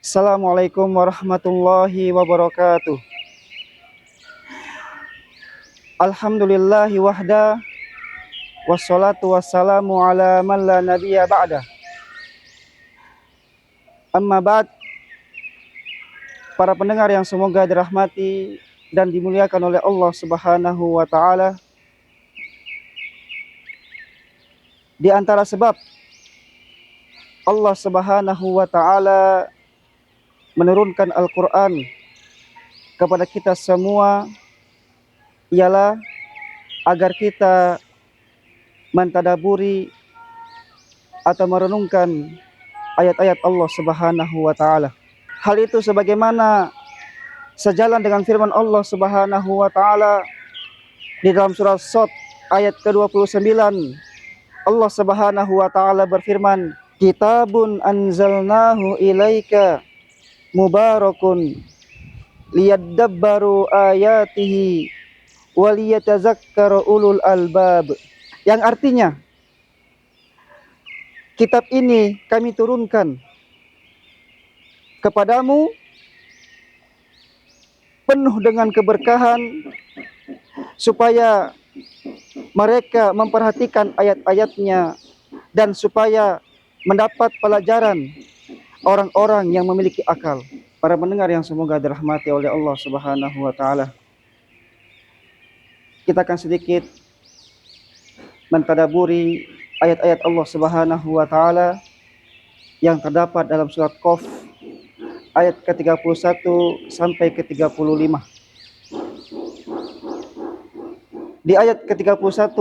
Assalamualaikum warahmatullahi wabarakatuh. Alhamdulillahi wahda, wassalatu wassalamu ala man la nabiyya ba'da. Amma ba'd, para pendengar yang semoga dirahmati dan dimuliakan oleh Allah Subhanahu wa taala. Di antara sebab Allah Subhanahu wa taala menurunkan Al-Qur'an kepada kita semua ialah agar kita mentadaburi atau merenungkan ayat-ayat Allah Subhanahu wa taala. Hal itu sebagaimana sejalan dengan firman Allah Subhanahu wa taala di dalam surah Shad ayat ke-29. Allah Subhanahu wa taala berfirman, "Kitabun anzalnahu ilaika mubarakun liyadabbaru ayatihi waliyatazakkaru ulul albab." Yang artinya, kitab ini kami turunkan kepadamu penuh dengan keberkahan supaya mereka memperhatikan ayat-ayatnya dan supaya mendapat pelajaran orang-orang yang memiliki akal. Para pendengar yang semoga dirahmati oleh Allah Subhanahu wa taala. Kita akan sedikit mentadaburi ayat-ayat Allah Subhanahu wa taala yang terdapat dalam surat Qaf ayat ke-31 sampai ke-35. Di ayat ke-31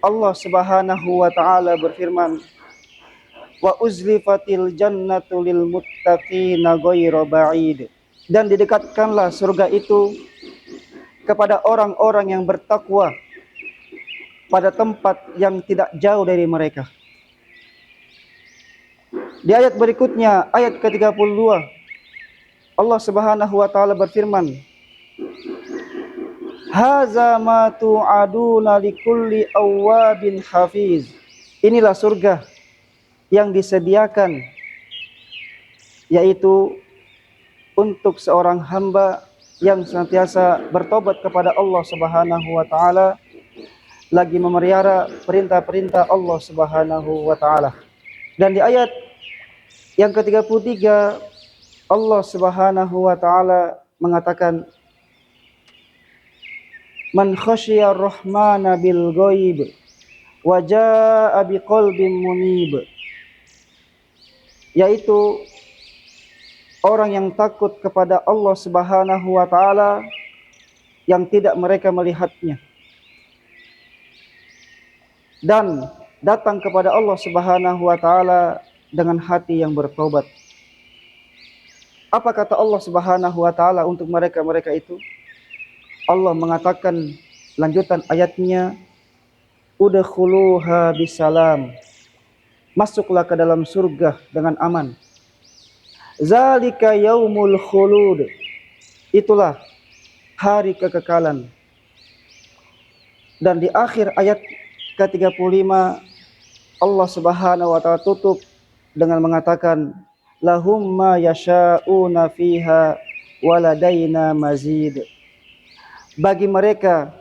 Allah Subhanahu wa taala berfirman, "Wa uzlifatil jannatu lil muttaqina ghairu ba'id." Dan didekatkanlah surga itu kepada orang-orang yang bertakwa pada tempat yang tidak jauh dari mereka. Di ayat berikutnya, ayat ke-32, Allah Subhanahu wa taala berfirman, "Haza ma tu'aduna likulli awwabin hafiz." Inilah surga yang disediakan, yaitu untuk seorang hamba yang senantiasa bertobat kepada Allah Subhanahu wa taala, lagi memelihara perintah-perintah Allah Subhanahu wa taala. Dan di ayat yang ke-33 Allah Subhanahu wa taala mengatakan, "Man khasyiyar rahmana bil ghaib wa jaa'a biqalbin munib." Yaitu orang yang takut kepada Allah Subhanahu wa taala yang tidak mereka melihatnya dan datang kepada Allah Subhanahu wa taala dengan hati yang bertobat. Apa kata Allah Subhanahu wa taala untuk mereka-mereka itu? Allah mengatakan lanjutan ayatnya, "Udkhuluha bisalam." Masuklah ke dalam surga dengan aman. Zalika yaumul khulud. Itulah hari kekekalan. Dan di akhir ayat ke-35 Allah Subhanahu wa taala tutup dengan mengatakan, "Lahum ma yasha'una fiha waladaina mazid." Bagi mereka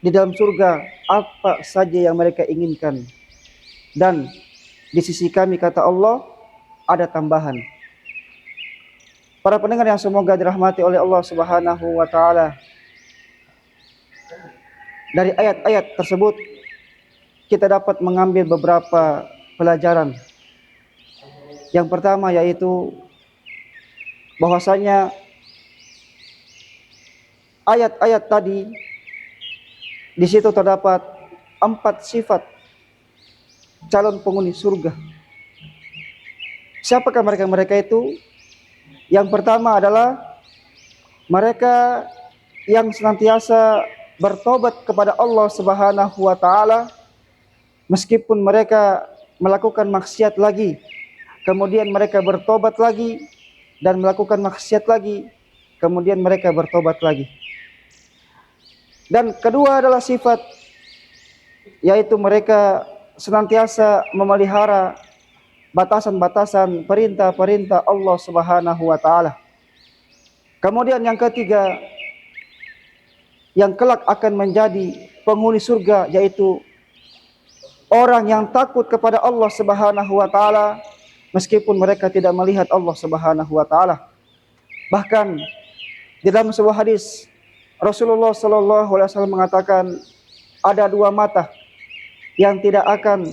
di dalam surga apa saja yang mereka inginkan, dan di sisi kami, kata Allah, ada tambahan. Para pendengar yang semoga dirahmati oleh Allah Subhanahu wa taala, dari ayat-ayat tersebut kita dapat mengambil beberapa pelajaran. Yang pertama yaitu bahwasanya ayat-ayat tadi di situ terdapat 4 sifat calon penghuni surga. Siapakah mereka itu? Yang pertama adalah mereka yang senantiasa bertobat kepada Allah Subhanahu wa taala meskipun mereka melakukan maksiat lagi, kemudian mereka bertobat lagi dan melakukan maksiat lagi, kemudian mereka bertobat lagi. Dan kedua adalah sifat, yaitu mereka senantiasa memelihara batasan-batasan perintah-perintah Allah Subhanahu wa taala. Kemudian yang ketiga, yang kelak akan menjadi penghuni surga, yaitu orang yang takut kepada Allah Subhanahu wa taala meskipun mereka tidak melihat Allah Subhanahu wa taala. Bahkan di dalam sebuah hadis Rasulullah sallallahu alaihi wasallam mengatakan ada dua mata yang tidak akan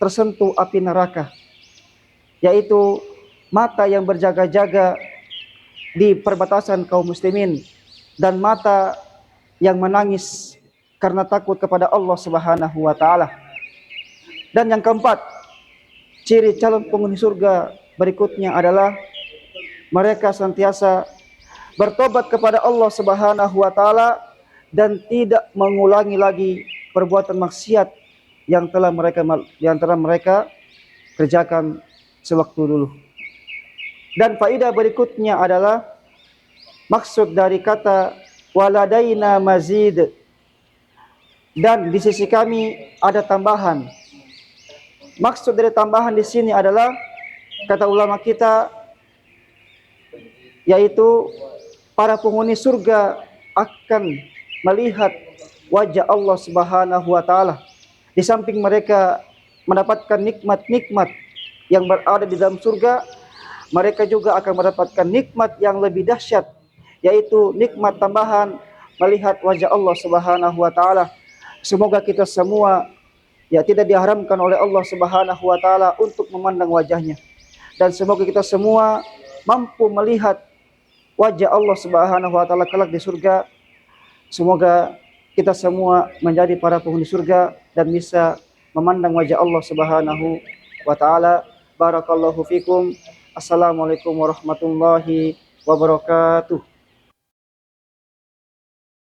tersentuh api neraka, yaitu mata yang berjaga-jaga di perbatasan kaum muslimin dan mata yang menangis karena takut kepada Allah Subhanahu wa taala. Dan yang keempat, ciri calon penghuni surga berikutnya adalah mereka senantiasa bertobat kepada Allah Subhanahu wa taala dan tidak mengulangi lagi perbuatan maksiat yang telah mereka kerjakan sewaktu dulu. Dan faedah berikutnya adalah maksud dari kata waladaina mazid, dan di sisi kami ada tambahan. Maksud dari tambahan di sini adalah kata ulama kita, yaitu para penghuni surga akan melihat wajah Allah Subhanahu wa taala. Di samping mereka mendapatkan nikmat-nikmat yang berada di dalam surga, mereka juga akan mendapatkan nikmat yang lebih dahsyat, yaitu nikmat tambahan melihat wajah Allah Subhanahu wa taala. Semoga kita semua tidak diharamkan oleh Allah Subhanahu wa taala untuk memandang wajahnya, dan semoga kita semua mampu melihat wajah Allah Subhanahu wa taala kelak di surga. Semoga kita semua menjadi para penghuni surga dan bisa memandang wajah Allah Subhanahu wa taala. Barakallahu fikum. Assalamualaikum warahmatullahi wabarakatuh.